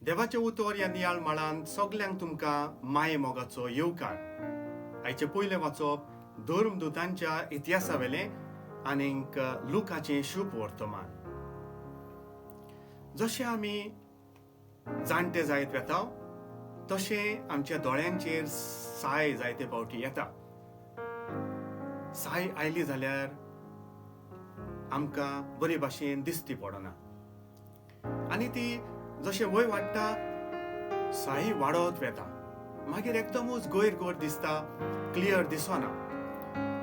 देवाचे उतर ह्या नियाळ माळांत सगल्यांक तुमकां माये मोगाचो येवकार. आयचे पयले वाचप धर्मदूतांच्या इतिहासावेलें आनीक लुकाचें शुभ वर्तमान. जशे आमी जाणटे जायत वेता तशें आमच्या दोळ्यांचेर साय जायते फावटी येता. साय आयली जाल्यार आमकां बरे भाशेन दिसती पडना आनी ती जशें वय वाडटा साय वाडत वेता. मागीर एकदमूच गोयर गोर दिसता, क्लियर दिसना.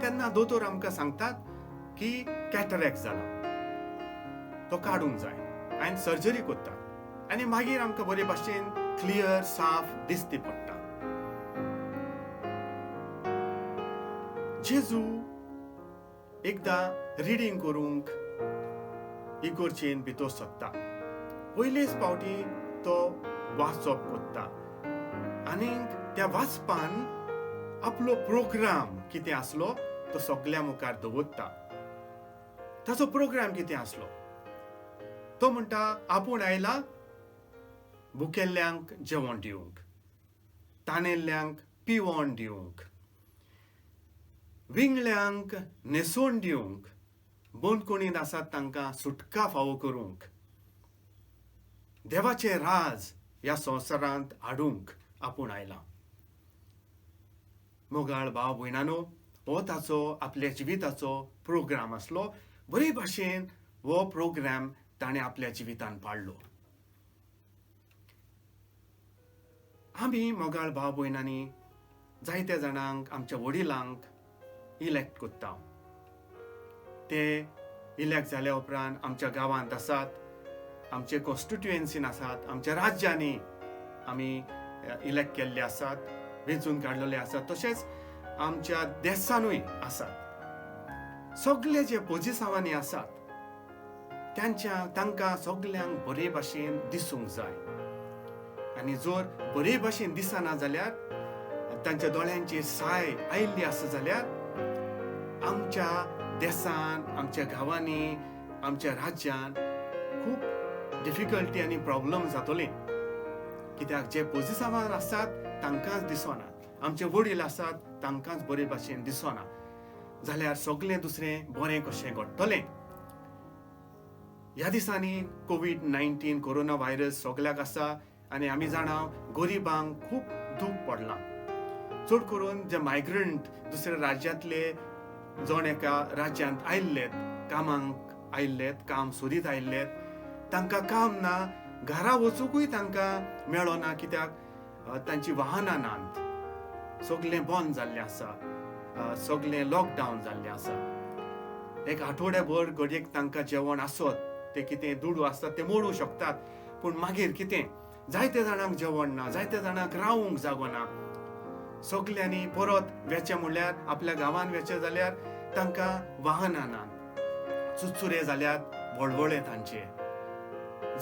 तेन्ना दोतोर आमकां सांगतात की कॅटरॅक्ट जाला, तो काडूंक जाय. हांवें सर्जरी कोत्तात आनी मागीर आमकां बरे भाशेन क्लियर साफ दिसती पडटा. जेजू एकदां रिडींग करूंक इगोर्जेन भितर सरता. पयलेच फावटी तो वाचप कोत्ता आनीक त्या वाचपान आपलो प्रोग्राम कितें आसलो तो सगल्या मुखार दवरता. ताचो प्रोग्राम कितें आसलो तो म्हणटा, आपूण आयला भुकेल्ल्यांक जेवण दिवंक, ताणेल्ल्यांक पिवण दिवंक, विंगल्यांक न्हेसोवन दिवंक, बंदखणींत आसात तांकां सुटका फावो करूंक, देवाचें राज ह्या संवसारांत हाडूंक आपूण आयला. मोगाळ भाव भयणानो, हो ताचो आपल्या जिविताचो प्रोग्राम आसलो. बरे भाशेन हो प्रोग्राम ताणें आपल्या जिवितान पाळ्ळो. आमी मोगाळ भाव भयणांनी जायत्या जाणांक आमच्या वडिलांक इलेक्ट कोत्ता. ते इलेक्ट जाल्या उपरांत आमच्या गांवांत आसात, आमचे कॉन्स्टिट्युएन्सीन आसात, आमच्या राज्यांनी आमी इलेक्ट केल्ले आसात, वेंचून काडलेले आसात, तशेंच आमच्या देशानूय आसात. सगळे जे पोजिसांवांनी आसात तांकां सगल्यांक बरे भाशेन दिसूंक जाय. आनी जर बरे भाशेन दिसना जाल्यार तांच्या दोळ्यांचेर साय आयिल्ली आसा जाल्यार आमच्या देशान, आमच्या गांवांनी, आमच्या राज्यान खूब डिफिकल्टी आनी प्रॉब्लम जातले. कित्याक जे पोजिसांवान आसात तांकांच दिसना, आमचे वडील आसात तांकांच बरे भाशेन दिसना जाल्यार सगळें दुसरें बरें कशें घडटलें. ह्या दिसांनी कोविड-19 कोरोना व्हायरस सगळ्याक आसा आनी आमी जाणा गरिबांक खूब दूख पडलां. चड करून जे मायग्रंट दुसऱ्या राज्यांतले जण एका राज्यांत आयिल्लेत, कामांक आयिल्लेत, काम सोदीत आयिल्लेत, तांकां काम ना, घरा वचूंकूय तांकां मेळना. कित्याक तांची वाहनां नात, सगळें बंद जाल्लें आसा, सगळें लॉकडावन जाल्लें आसा. एक आठवड्याभर घडयेक तांकां जेवण आसत, ते कितें दुडू आसतात ते मोडूं शकतात, पूण मागीर कितें जायत्या जाणांक जेवण ना, जायत्या जाणांक रावूंक जागो ना. सगल्यांनी परत वेचे म्हणल्यार आपल्या गांवांत वेचे जाल्यार तांकां वाहनां नात, चुचुरे जाल्यात वळवळे तांचे.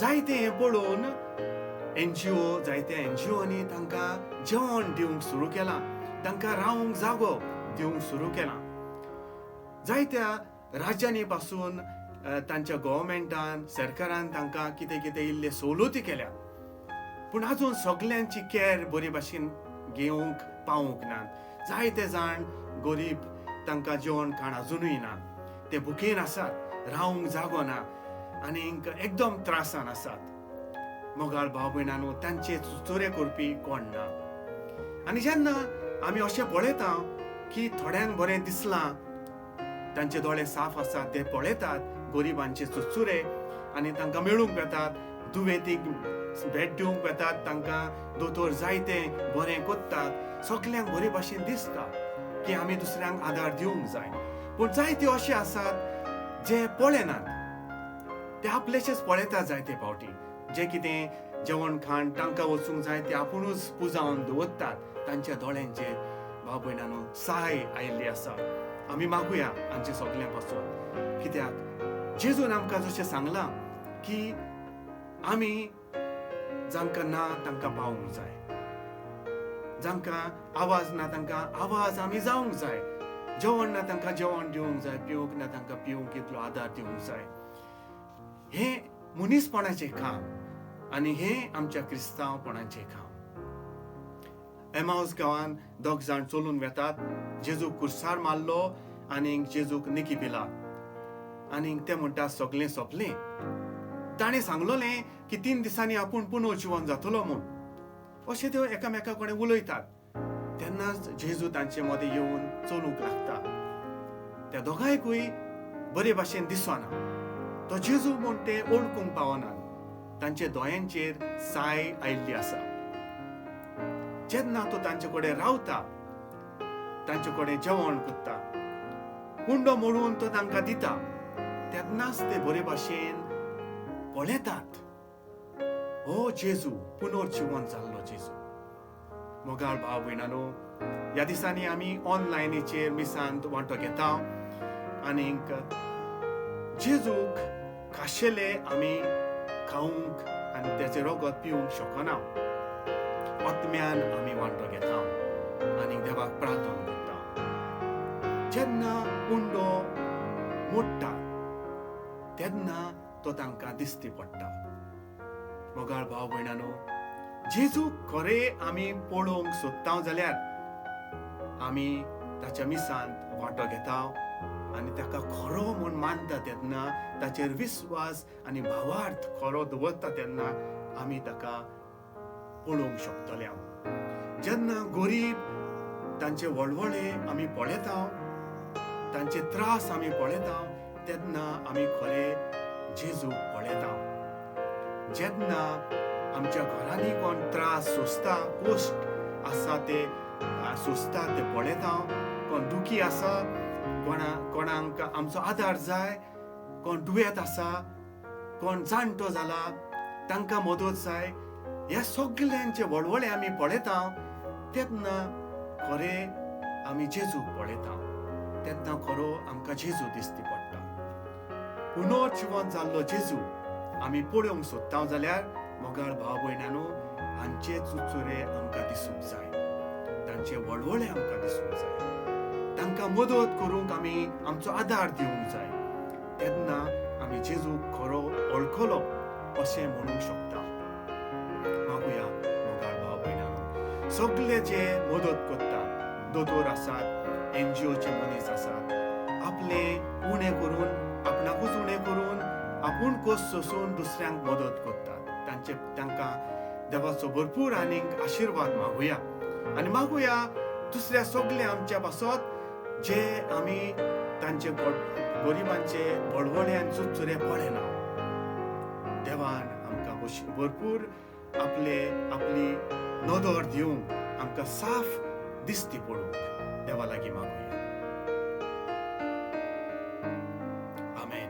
जायते हें पळोवन जायत्या एनजीओनी तांकां जेवण दिवंक सुरू केलां, तांकां रावूंक जागो दिवंक सुरू केलां. जायत्या राज्यांनी पासून तांच्या गव्हर्मेंटान, सरकारान तांकां कितें कितें इल्ले सवलती केल्या, पूण आजून सगल्यांची कॅर बरे भाशेन घेवंक पावूंक नात. जायते जाण गरीब, तांकां जेवण खाण अजुनूय ना, ते भुकेन आसात, रावूंक जागो ना आनीक एकदम त्रासान आसात. मोगाळ भाव भयणांनो, तांचे चुचुरे करपी कोण ना. आनी जेन्ना आमी अशें पळयता की थोड्यांक बरें दिसलां, तांचे दोळे साफ आसात, ते पळयतात गरिबांचे चुचुरे आनी तांकां मेळूंक येतात, दुयेंतीक भेट दिवंक येतात, तांकां दोतोर जायते बरें कोत्तात. सगल्यांक बरे भाशेन दिसता की आमी दुसऱ्यांक आदार दिवंक जाय. पूण जायते अशे आसात जे पळयनात, ते आपलेशेच पळयतात. जायते फावटी जे कितें जेवण खाण तांकां वचूंक जाय ते आपुणूच पुजावन दवरतात. तांच्या दोळ्यांचेर भाव भयणांनो साय आयिल्ली आसा. आमी मागुया आमचे सगल्यां पासून, कित्याक जेजून आमकां जशें सांगलां की आमी जांकां ना तांकां पावूंक जाय, जांकां आवाज ना तांकां आवाज आमी जावंक जाय, जेवण ना तांकां जेवण दिवंक जाय, पिवंक ना तांकां पिवंक इतलो आदार दिवंक जाय. हें मनीसपणाचें काम. आणि हे आमच्या क्रिस्तांवपणाचें काम. एमाउस गांवांत दोग जाण चलून वेतात. जेजूक कुर्सार मारलो आनी जेजूक निकी पिला आनी ते म्हणटा सगळें सोंपलें. ताणें सांगलोलें की 3 दिसांनी आपूण पुनर्जीवन जातलो म्हूण. अशें ते एकामेका कडेन उलयतात. तेन्नाच जेजू तांचे मदें येवन चलूंक लागता. त्या दोगांयकूय बरे भाशेन दिसना. तो जेजू म्हूण ते ओळखूंक पावनात. तांचे दोळ्यांचेर साय आयिल्ली आसा. जेन्ना तो तांचे कडेन रावता, तांचे कडेन जेवण करता, कुंडो मोडून तो तांकां दिता, तेन्नाच ते बरे भाशेन पळयतात. हो जेजू, पुनर्जीवन जाल्लो जेजू. मोगाळ भाव भयणानो, ह्या दिसांनी आमी ऑनलायनीचेर मिसांत वांटो घेता आनीक जेजूक खाशेले आमी खावंक आनी तेचे रगत पिवंक शकना. आत्म्यान आमी वांटो घेता आनी देवाक प्रार्थना करता. जेन्ना कुंडो मोडटा तेन्ना तो तांकां दिश्टी पडटा. मोगाळ भाव भयणानो, जेजूक खरें आमी पळोवंक सोदता जाल्यार आमी ताच्या मिसांत वांटो घेता आनी ताका खरो म्हूण मानता तेन्ना, ताचेर विस्वास आनी भावार्थ खरो दवरता तेन्ना आमी ताका पळोवंक शकतले. जेन्ना गरीब तांचे वळवळे आमी पळयता, तांचे त्रास आमी पळयता, तेन्ना आमी खरें जेजूक पळयता. जेन्ना आमच्या घरांनी कोण त्रास सोंसता, कोश्ट आसा ते सोंसता ते पळयता, कोण दुखी आसा, कोणाक आमचो आदार जाय, कोण दुयेंत आसा, कोण जाणटो जाला, तांकां मदत जाय, ह्या सगळ्यांचे वळवळे आमी पळयता. तेन्ना खरें आमी जेजूक पळयता. तेन्ना खरो आमकां जेजू दिश्टी पडटा. पुनर्जीवन जाल्लो जेजू आमी पळोवंक सोदता जाल्यार मोगाळ भाव भयणानो, हांचे चुचुरे आमकां दिसूंक जाय, तांचे वळवळे आमकां दिसूंक जाय, तांकां मदत करूंक आमी आमचो आदार दिवंक जाय. तेन्ना आमी जेजूक खरो वळखलो अशें म्हणूंक शकता. मागुया मोगाळ भाव भयणानो, सगळे जे मदत करतात, दोतोर आसात, NGOचे मनीस आसात, आपले उणें करून, आपणाकूच उणें करून, आपूण कस सोंसून दुसऱ्यांक मदत करतात. तांकां देवाचो भरपूर आनीक आशिर्वाद मागुया. आनी मागुया दुसऱ्या सगळ्या आमच्या पासत जे आमी तांचे गरिबांचे वळवळे आनी चुचुरे पळयना, देवान आमकां भरपूर आपली नदर दिवंक, आमकां साफ दिश्टी पडूंक देवा लागीं मागुया. आमेन.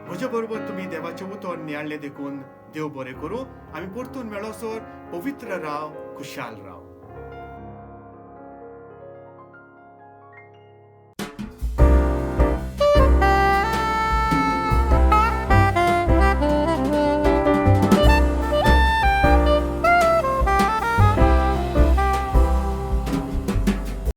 म्हजे बरोबर तुमी देवाचे उतर नियाळ्ळे देखून देव बरें करूं. आमी परतून मेळोसर पवित्र राव, खुशाल राव.